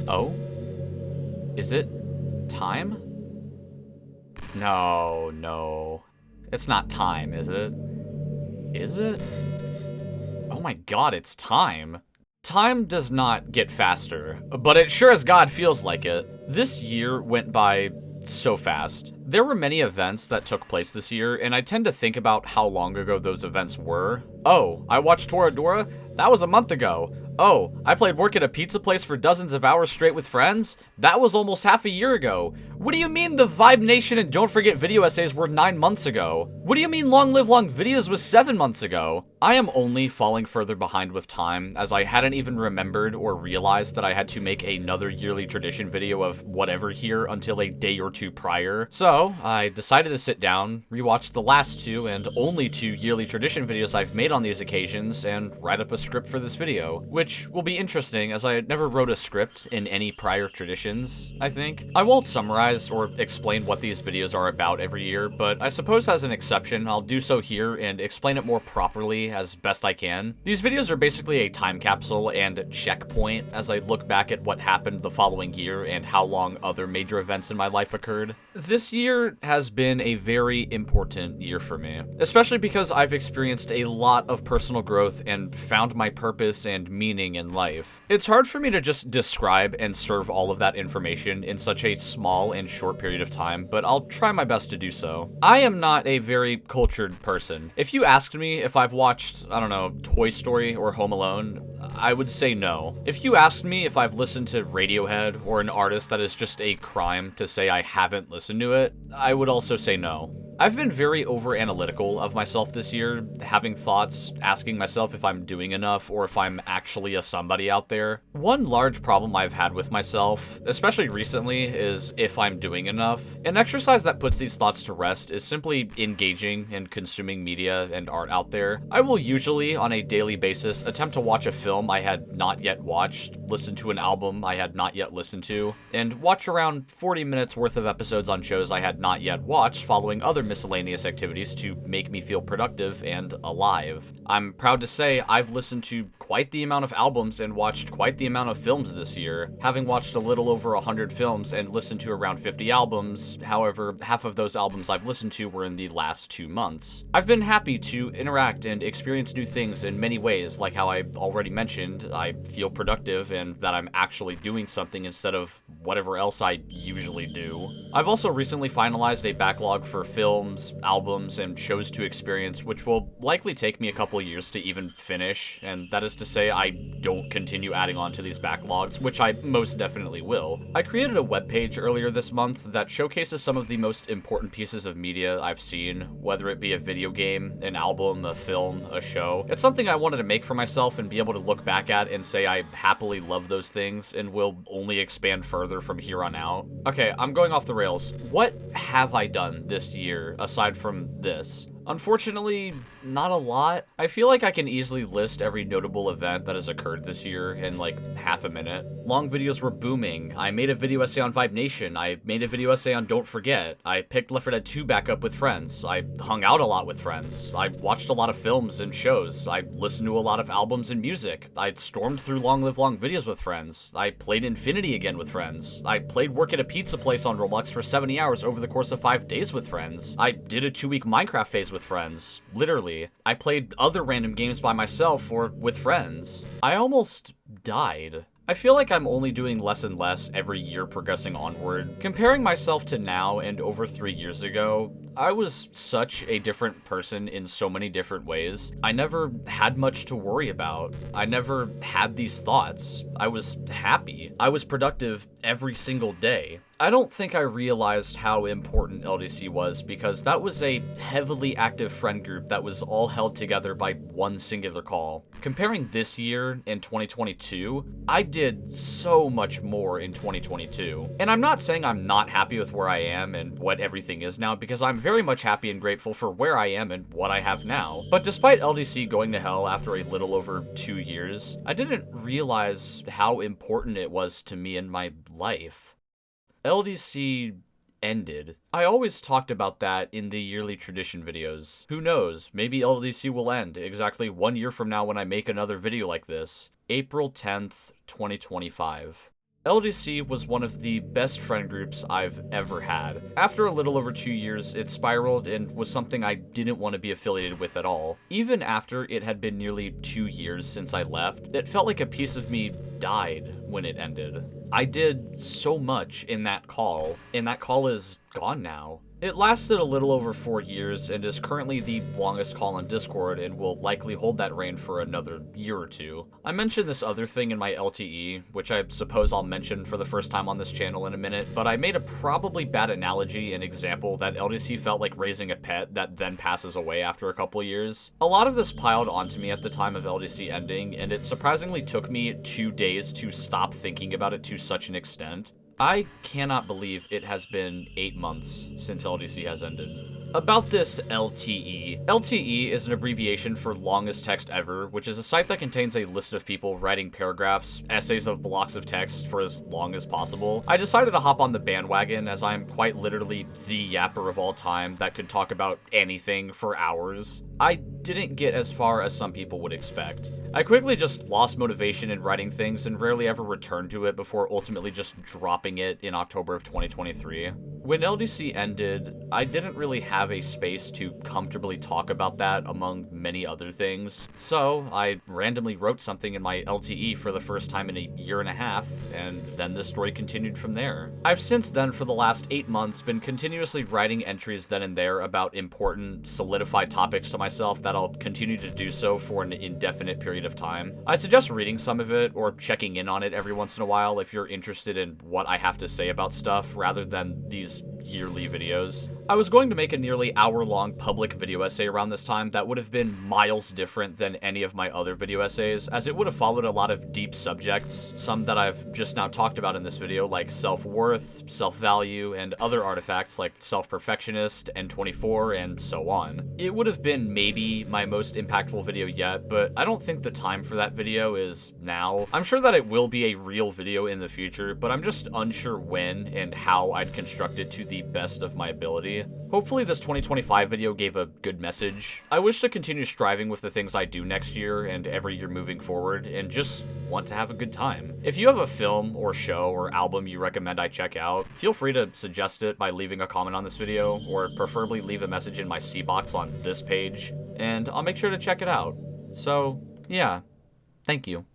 Oh? Is it time? No, no. It's not time, is it? Is it? Oh my god, it's time. Time does not get faster, but it sure as God feels like it. This year went by so fast. There were many events that took place this year, and I tend to think about how long ago those events were. Oh, I watched Toradora? That was a month ago. Oh, I played work at a pizza place for dozens of hours straight with friends? That was almost half a year ago. What do you mean the Vibe Nation and Don't Forget video essays were 9 months ago? What do you mean Long Live Long Videos was 7 months ago? I am only falling further behind with time, as I hadn't even remembered or realized that I had to make another yearly tradition video of whatever here until a day or two prior. So, I decided to sit down, rewatch the last 2 and only 2 yearly tradition videos I've made on these occasions, and write up a script for this video, which will be interesting as I never wrote a script in any prior traditions, I think. I won't summarize or explain what these videos are about every year, but I suppose as an exception, I'll do so here and explain it more properly as best I can. These videos are basically a time capsule and checkpoint as I look back at what happened the following year and how long other major events in my life occurred. This year has been a very important year for me, especially because I've experienced a lot of personal growth and found my purpose and meaning in life. It's hard for me to just describe and serve all of that information in such a small and short period of time, but I'll try my best to do so. I am not a very cultured person. If you asked me if I've watched, I don't know, Toy Story or Home Alone, I would say no. If you asked me if I've listened to Radiohead or an artist that is just a crime to say I haven't listened to it, I would also say no. I've been very over-analytical of myself this year, having thoughts, asking myself if I'm doing enough or if I'm actually a somebody out there. One large problem I've had with myself, especially recently, is if I'm doing enough. An exercise that puts these thoughts to rest is simply engaging and consuming media and art out there. I will usually, on a daily basis, attempt to watch a film I had not yet watched, listen to an album I had not yet listened to, and watch around 40 minutes worth of episodes on shows I had not yet watched following other miscellaneous activities to make me feel productive and alive. I'm proud to say I've listened to quite the amount of albums and watched quite the amount of films this year, having watched a little over 100 films and listened to around 50 albums. However, half of those albums I've listened to were in the last 2 months. I've been happy to interact and experience new things in many ways, like how I already mentioned, I feel productive and that I'm actually doing something instead of whatever else I usually do. I've also recently finalized a backlog for films, albums, and shows to experience, which will likely take me a couple years to even finish, and that is to say I don't continue adding on to these backlogs, which I most definitely will. I created a webpage earlier this month that showcases some of the most important pieces of media I've seen, whether it be a video game, an album, a film, a show. It's something I wanted to make for myself and be able to look back at and say I happily love those things and will only expand further from here on out. Okay, I'm going off the rails. What have I done this year aside from this? Unfortunately, not a lot. I feel like I can easily list every notable event that has occurred this year in like half a minute. Long videos were booming. I made a video essay on Vibe Nation. I made a video essay on Don't Forget. I picked Left 4 Dead 2 back up with friends. I hung out a lot with friends. I watched a lot of films and shows. I listened to a lot of albums and music. I stormed through Long Live Long videos with friends. I played Infinity again with friends. I played work at a pizza place on Roblox for 70 hours over the course of 5 days with friends. I did a 2-week Minecraft phase with friends. Literally. I played other random games by myself or with friends. I almost died. I feel like I'm only doing less and less every year progressing onward. Comparing myself to now and over 3 years ago, I was such a different person in so many different ways. I never had much to worry about. I never had these thoughts. I was happy. I was productive every single day. I don't think I realized how important LDC was because that was a heavily active friend group that was all held together by one singular call. Comparing this year in 2022, I did so much more in 2022. And I'm not saying I'm not happy with where I am and what everything is now because I'm very much happy and grateful for where I am and what I have now. But despite LDC going to hell after a little over 2 years, I didn't realize how important it was to me in my life. LDC ended. I always talked about that in the yearly tradition videos. Who knows, maybe LDC will end exactly 1 year from now when I make another video like this. April 10th, 2025. LDC was one of the best friend groups I've ever had. After a little over 2 years, it spiraled and was something I didn't want to be affiliated with at all. Even after it had been nearly 2 years since I left, it felt like a piece of me died when it ended. I did so much in that call, and that call is gone now. It lasted a little over 4 years and is currently the longest call on Discord and will likely hold that reign for another year or two. I mentioned this other thing in my LTE, which I suppose I'll mention for the first time on this channel in a minute, but I made a probably bad analogy and example that LDC felt like raising a pet that then passes away after a couple years. A lot of this piled onto me at the time of LDC ending, and it surprisingly took me 2 days to stop thinking about it to such an extent. I cannot believe it has been 8 months since LDC has ended. About this LTE. LTE is an abbreviation for longest text ever, which is a site that contains a list of people writing paragraphs, essays of blocks of text for as long as possible. I decided to hop on the bandwagon as I'm quite literally the yapper of all time that could talk about anything for hours. I didn't get as far as some people would expect. I quickly just lost motivation in writing things and rarely ever returned to it before ultimately just dropping it in October of 2023. When LDC ended, I didn't really have a space to comfortably talk about that among many other things, so I randomly wrote something in my LTE for the first time in a year and a half, and then the story continued from there. I've since then, for the last 8 months, been continuously writing entries then and there about important, solidified topics to myself that I'll continue to do so for an indefinite period of time. I'd suggest reading some of it or checking in on it every once in a while if you're interested in what I have to say about stuff rather than these yearly videos. I was going to make a nearly hour-long public video essay around this time that would have been miles different than any of my other video essays, as it would have followed a lot of deep subjects, some that I've just now talked about in this video, like self-worth, self-value, and other artifacts like self-perfectionist, N24, and so on. It would have been maybe my most impactful video yet, but I don't think the time for that video is now. I'm sure that it will be a real video in the future, but I'm just unsure when and how I'd construct it to the best of my ability. Hopefully this 2025 video gave a good message. I wish to continue striving with the things I do next year and every year moving forward, and just want to have a good time. If you have a film or show or album you recommend I check out, feel free to suggest it by leaving a comment on this video, or preferably leave a message in my C box on this page, and I'll make sure to check it out. So, yeah, thank you.